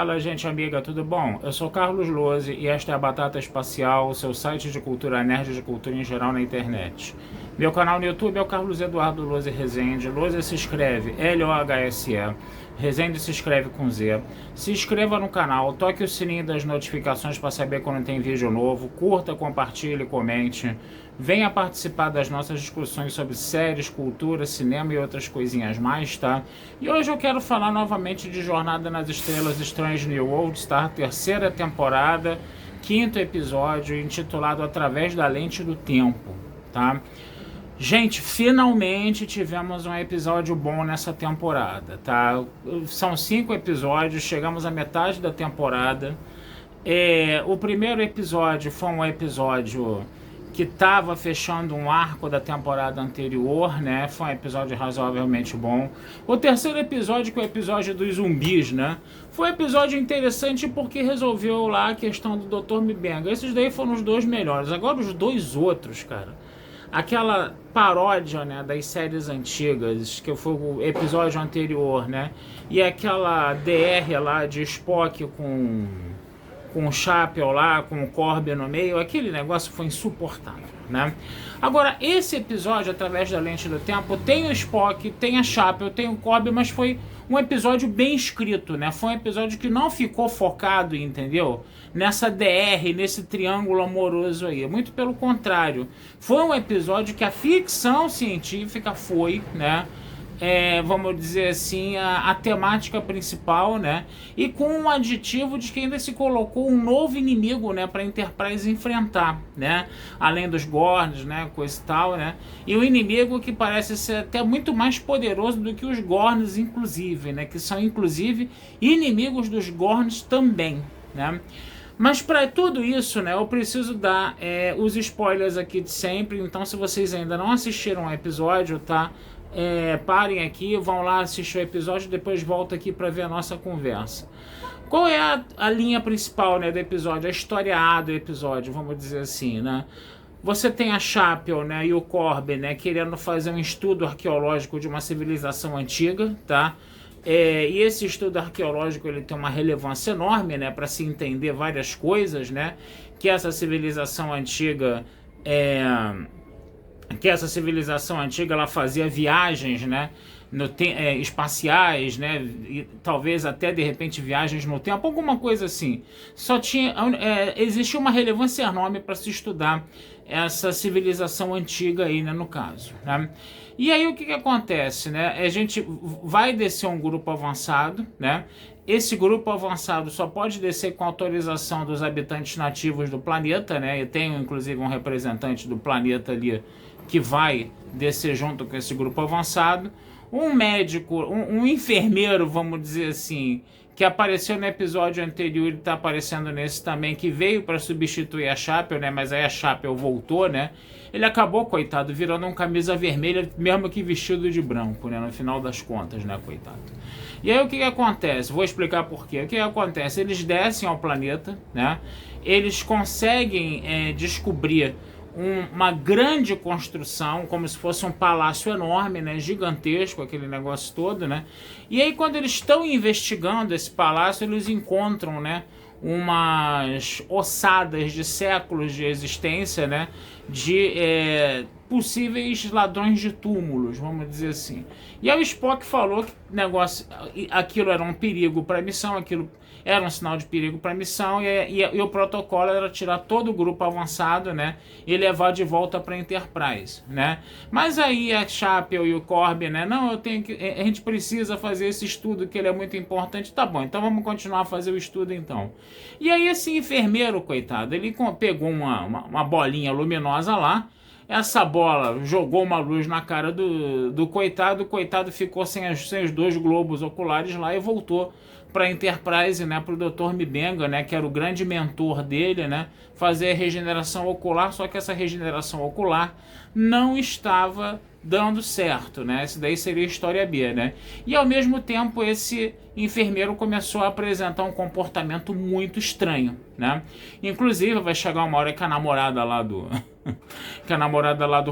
Fala, gente amiga, tudo bom? Eu sou Carlos Lose e esta é a Batata Espacial, o seu site de cultura nerd e de cultura em geral na internet. Meu canal no YouTube é o Carlos Eduardo Lose Rezende. Lose se escreve L-O-H-S-E. Rezende se escreve com Z. Se inscreva no canal, toque o sininho das notificações para saber quando tem vídeo novo. Curta, compartilhe, comente. Venha participar das nossas discussões sobre séries, cultura, cinema e outras coisinhas mais, tá? E hoje eu quero falar novamente de Jornada nas Estrelas Strange New Worlds, tá? Terceira temporada, quinto episódio, intitulado Através da Lente do Tempo, tá? Gente, finalmente tivemos um episódio bom nessa temporada, tá? São 5 episódios, chegamos à metade da temporada. O primeiro episódio foi um episódio que estava fechando um arco da temporada anterior, né? Foi um episódio razoavelmente bom. O terceiro episódio, que é o episódio dos zumbis, né? Foi um episódio interessante porque resolveu lá a questão do Dr. M'Benga. Esses daí foram os dois melhores. Agora os dois outros, cara. Aquela paródia, né, das séries antigas, que foi o episódio anterior, né? E aquela DR lá de Spock com o Chapel lá, com o Corbin no meio, aquele negócio foi insuportável, né? Agora, esse episódio, Através da Lente do Tempo, tem o Spock, tem a Chapel, tem o Corbin, mas foi um episódio bem escrito, né? Foi um episódio que não ficou focado, entendeu? Nessa DR, nesse triângulo amoroso aí. Muito pelo contrário. Foi um episódio que a ficção científica foi, né? Vamos dizer assim, a temática principal, né? E com um aditivo de que ainda se colocou um novo inimigo, né, para a Enterprise enfrentar, né? Além dos Gorns, né, coisa e tal, né? E um inimigo que parece ser até muito mais poderoso do que os Gorns, inclusive, né? Que são, inclusive, inimigos dos Gorns também, né? Mas para tudo isso, né, eu preciso dar os spoilers aqui de sempre. Então, se vocês ainda não assistiram ao episódio, tá? Parem aqui, vão lá assistir o episódio e depois volta aqui para ver a nossa conversa. Qual é a linha principal, né, do episódio? A história A do episódio, vamos dizer assim, né? Você tem a Chapel, né, e o Corbin, né, querendo fazer um estudo arqueológico de uma civilização antiga, tá? E esse estudo arqueológico ele tem uma relevância enorme, né, para se entender várias coisas, né? Que essa civilização antiga ela fazia viagens, né, espaciais, né, e talvez até de repente viagens no tempo, alguma coisa assim. Existia uma relevância enorme para se estudar essa civilização antiga aí, né, no caso, né? E aí o que acontece, né? A gente vai descer um grupo avançado, né? Esse grupo avançado só pode descer com autorização dos habitantes nativos do planeta, né? E tem inclusive um representante do planeta ali que vai descer junto com esse grupo avançado. Um médico, um enfermeiro, vamos dizer assim, que apareceu no episódio anterior e está aparecendo nesse também, que veio para substituir a Chapel, né? Mas aí a Chapel voltou, né? Ele acabou, coitado, virando um camisa vermelha, mesmo que vestido de branco, né? No final das contas, né, coitado. E aí o que acontece? Vou explicar por quê. O que acontece? Eles descem ao planeta, né? Eles conseguem descobrir uma grande construção, como se fosse um palácio enorme, né, gigantesco, aquele negócio todo, né? E aí quando eles estão investigando esse palácio, eles encontram, né, umas ossadas de séculos de existência, né, de possíveis ladrões de túmulos, vamos dizer assim. E aí o Spock falou que aquilo era um perigo para a missão, aquilo era um sinal de perigo para a missão, e o protocolo era tirar todo o grupo avançado, né, e levar de volta para a Enterprise, né? Mas aí a Chapel e o Corbin, né, não, a gente precisa fazer esse estudo que ele é muito importante. Tá bom, então vamos continuar a fazer o estudo então. E aí esse enfermeiro, coitado, ele pegou uma bolinha luminosa lá. Essa bola jogou uma luz na cara do coitado. O coitado ficou sem os 2 globos oculares lá e voltou para a Enterprise, né, para o Dr. M'Benga, né, que era o grande mentor dele, né, fazer a regeneração ocular. Só que essa regeneração ocular não estava dando certo, né? Isso daí seria história B, né? E ao mesmo tempo esse enfermeiro começou a apresentar um comportamento muito estranho, né? Inclusive vai chegar uma hora que a namorada lá do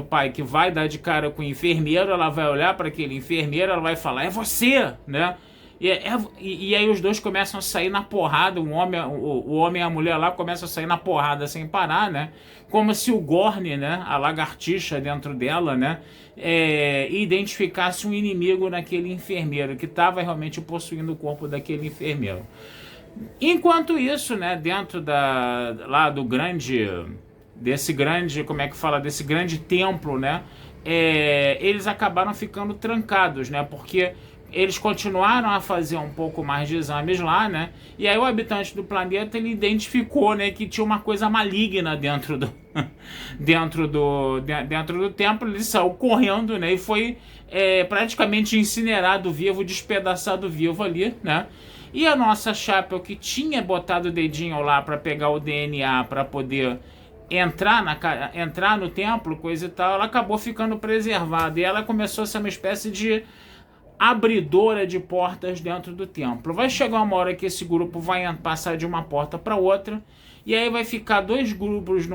pai, que vai dar de cara com o enfermeiro, ela vai olhar para aquele enfermeiro, ela vai falar, é você, né? E aí os dois começam a sair na porrada, o homem e a mulher lá começam a sair na porrada sem parar, né? Como se o Gorn, né, a lagartixa dentro dela, né, identificasse um inimigo naquele enfermeiro, que estava realmente possuindo o corpo daquele enfermeiro. Enquanto isso, né, dentro lá do desse grande, como é que fala, desse grande templo, né, eles acabaram ficando trancados, né, porque eles continuaram a fazer um pouco mais de exames lá, né? E aí o habitante do planeta, ele identificou, né, que tinha uma coisa maligna dentro do dentro do templo. Ele saiu correndo, né, e foi praticamente incinerado vivo, despedaçado vivo ali, né? E a nossa Chapel, que tinha botado o dedinho lá para pegar o DNA para poder entrar no templo, coisa e tal, ela acabou ficando preservada e ela começou a ser uma espécie de abridora de portas dentro do templo. Vai chegar uma hora que esse grupo vai passar de uma porta para outra, e aí vai ficar dois grupos,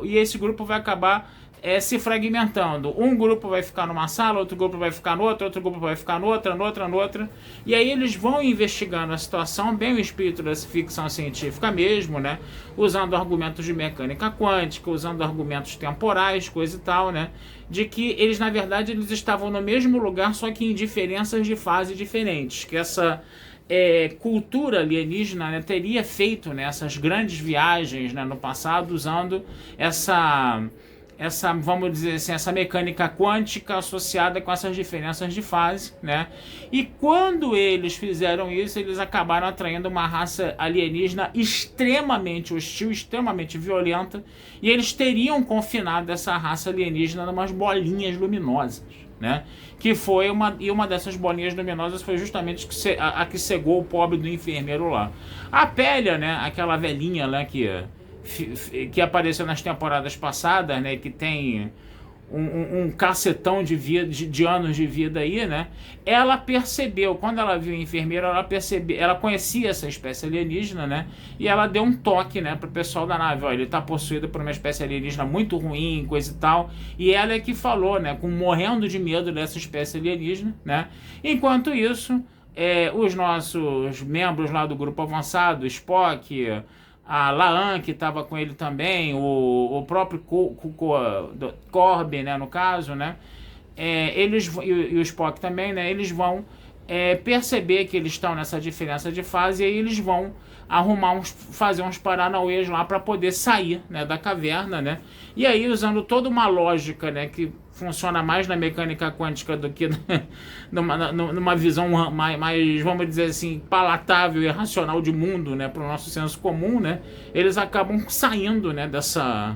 e esse grupo vai acabar se fragmentando. Um grupo vai ficar numa sala, outro grupo vai ficar noutra, outro grupo vai ficar noutra, e aí eles vão investigando a situação, bem o espírito da ficção científica mesmo, né? Usando argumentos de mecânica quântica, usando argumentos temporais, coisa e tal, né? De que eles, na verdade, eles estavam no mesmo lugar, só que em diferenças de fase diferentes, que essa cultura alienígena, né, teria feito, né, essas grandes viagens, né, no passado, usando essa, vamos dizer assim, essa mecânica quântica associada com essas diferenças de fase, né? E quando eles fizeram isso, eles acabaram atraindo uma raça alienígena extremamente hostil, extremamente violenta, e eles teriam confinado essa raça alienígena em umas bolinhas luminosas, né? Que foi uma dessas bolinhas luminosas foi justamente a que cegou o pobre do enfermeiro lá. A Pélia, né, aquela velhinha lá que apareceu nas temporadas passadas, né, que tem um cacetão de anos de vida aí, né? Ela percebeu, quando ela viu o enfermeiro, ela conhecia essa espécie alienígena, né? E ela deu um toque, né, pro pessoal da nave, ó, ele tá possuído por uma espécie alienígena muito ruim, coisa e tal. E ela é que falou, né, morrendo de medo dessa espécie alienígena, né? Enquanto isso, os nossos membros lá do grupo avançado, Spock, a Laan, que estava com ele também, o próprio Corbin, né, no caso, né, e o Spock também, né, eles vão perceber que eles estão nessa diferença de fase, e aí eles vão fazer uns paranauês lá para poder sair, né, da caverna, né, e aí usando toda uma lógica, né, que funciona mais na mecânica quântica do que numa visão mais, vamos dizer assim, palatável e racional de mundo, né, para o nosso senso comum, né, eles acabam saindo, né,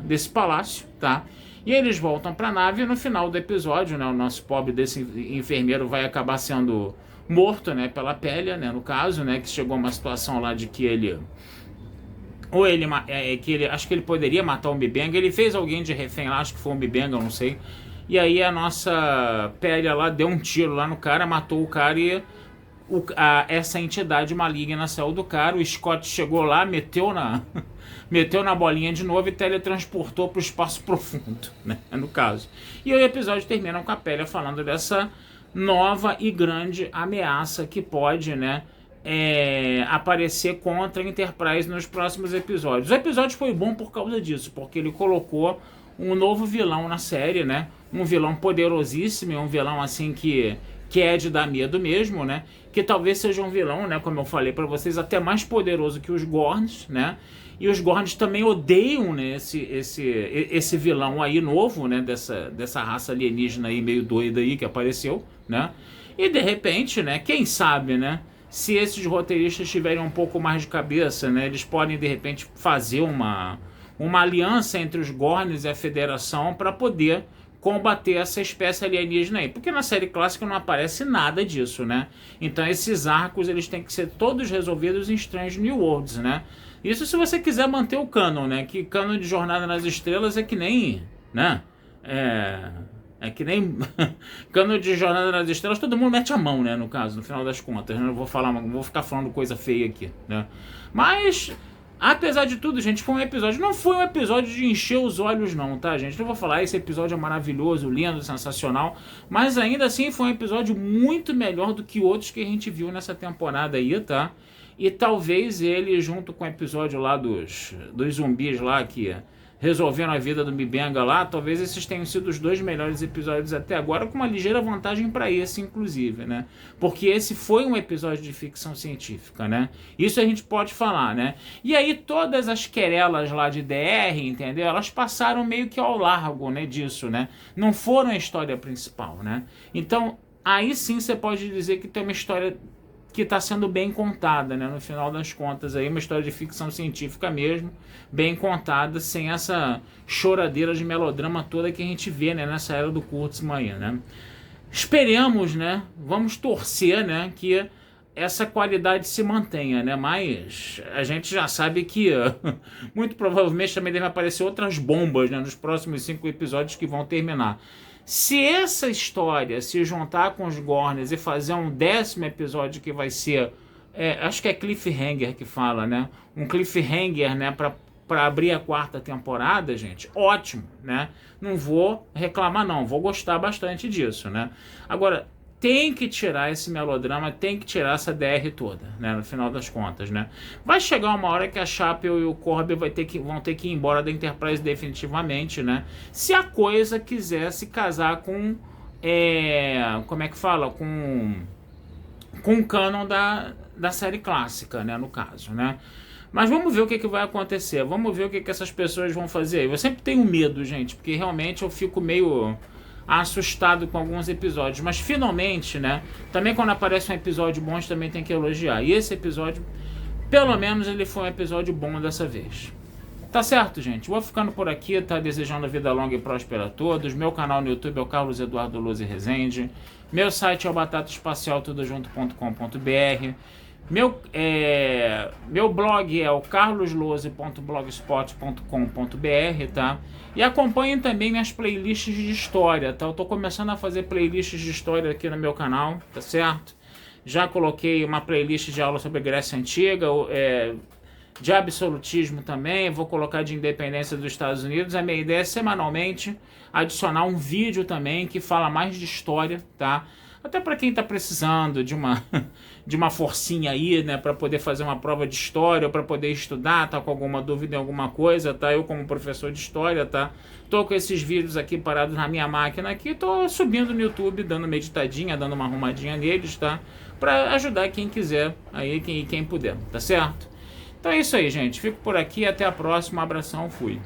desse palácio, tá? E eles voltam para a nave e no final do episódio, né, o nosso pobre desse enfermeiro vai acabar sendo morto, né, pela Pélia, né, no caso, né, que chegou a uma situação lá de que ele acho que ele poderia matar o Mbenga, ele fez alguém de refém lá, acho que foi o Mbenga, não sei. E aí a nossa Pélia lá deu um tiro lá no cara, matou o cara e essa entidade maligna saiu do cara. O Scott chegou lá, meteu na bolinha de novo e teletransportou para o espaço profundo, né, no caso. E o episódio termina com a Pélia falando dessa nova e grande ameaça que pode, né, aparecer contra a Enterprise nos próximos episódios. O episódio foi bom por causa disso, porque ele colocou um novo vilão na série, né? Um vilão poderosíssimo, um vilão assim que é de dar medo mesmo, né? Que talvez seja um vilão, né, como eu falei para vocês, até mais poderoso que os Gorns, né? E os Gorns também odeiam, né, esse vilão aí novo, né, dessa raça alienígena aí meio doida aí que apareceu, né? E de repente, né, quem sabe, né, se esses roteiristas tiverem um pouco mais de cabeça, né, eles podem de repente fazer uma aliança entre os Gorns e a Federação para poder combater essa espécie alienígena aí, porque na série clássica não aparece nada disso, né? Então esses arcos eles têm que ser todos resolvidos em Strange New Worlds, né? Isso se você quiser manter o canon, né? Que canon de Jornada nas Estrelas é que nem, né? É que nem canon de Jornada nas Estrelas, todo mundo mete a mão, né? No caso, no final das contas, né? Não vou ficar falando coisa feia aqui, né? Mas Apesar de tudo, gente, foi um episódio... Não foi um episódio de encher os olhos não, tá, gente? Não vou falar, esse episódio é maravilhoso, lindo, sensacional. Mas ainda assim foi um episódio muito melhor do que outros que a gente viu nessa temporada aí, tá? E talvez ele, junto com o episódio lá dos zumbis lá, que resolveram a vida do Mbenga lá, talvez esses tenham sido os 2 melhores episódios até agora, com uma ligeira vantagem para esse, inclusive, né? Porque esse foi um episódio de ficção científica, né? Isso a gente pode falar, né? E aí todas as querelas lá de DR, entendeu? Elas passaram meio que ao largo, né, disso, né? Não foram a história principal, né? Então, aí sim você pode dizer que tem uma história que está sendo bem contada, né? No final das contas, aí uma história de ficção científica mesmo, bem contada, sem essa choradeira de melodrama toda que a gente vê, né, nessa era do Kurtzman aí, né? Esperemos, né? Vamos torcer, né, que essa qualidade se mantenha, né? Mas a gente já sabe que muito provavelmente também devem aparecer outras bombas, né, nos próximos 5 episódios que vão terminar. Se essa história se juntar com os Gorners e fazer um 10º episódio que vai ser, acho que é cliffhanger que fala, né? Um cliffhanger, né? Para abrir a 4ª temporada, gente, ótimo, né? Não vou reclamar não, vou gostar bastante disso, né? Agora, tem que tirar esse melodrama, tem que tirar essa DR toda, né, no final das contas, né. Vai chegar uma hora que a Chapel e o Corby vão ter que ir embora da Enterprise definitivamente, né, se a coisa quiser se casar com, como é que fala, com o canon da série clássica, né, no caso, né. Mas vamos ver o que vai acontecer, vamos ver o que essas pessoas vão fazer. Eu sempre tenho medo, gente, porque realmente eu fico meio assustado com alguns episódios, mas finalmente, né, também quando aparece um episódio bom, a gente também tem que elogiar, e esse episódio, pelo menos ele foi um episódio bom dessa vez. Tá certo, gente? Vou ficando por aqui, tá? Desejando a vida longa e próspera a todos. Meu canal no YouTube é o Carlos Eduardo Luzzi Rezende. Meu site é o batataespacialtudojunto.com.br. Meu blog é o carloslose.blogspot.com.br, tá? E acompanhem também minhas playlists de história, tá? Eu tô começando a fazer playlists de história aqui no meu canal, tá certo? Já coloquei uma playlist de aula sobre Grécia Antiga, de absolutismo também, vou colocar de independência dos Estados Unidos. A minha ideia é semanalmente adicionar um vídeo também que fala mais de história, tá? Até para quem está precisando de uma forcinha aí, né, para poder fazer uma prova de história, ou para poder estudar, tá com alguma dúvida em alguma coisa, tá? Eu como professor de história, tá? Tô com esses vídeos aqui parados na minha máquina aqui, tô subindo no YouTube, dando uma editadinha, dando uma arrumadinha neles, tá? Para ajudar quem quiser aí, quem puder, tá certo? Então é isso aí, gente. Fico por aqui, até a próxima. Abração, fui.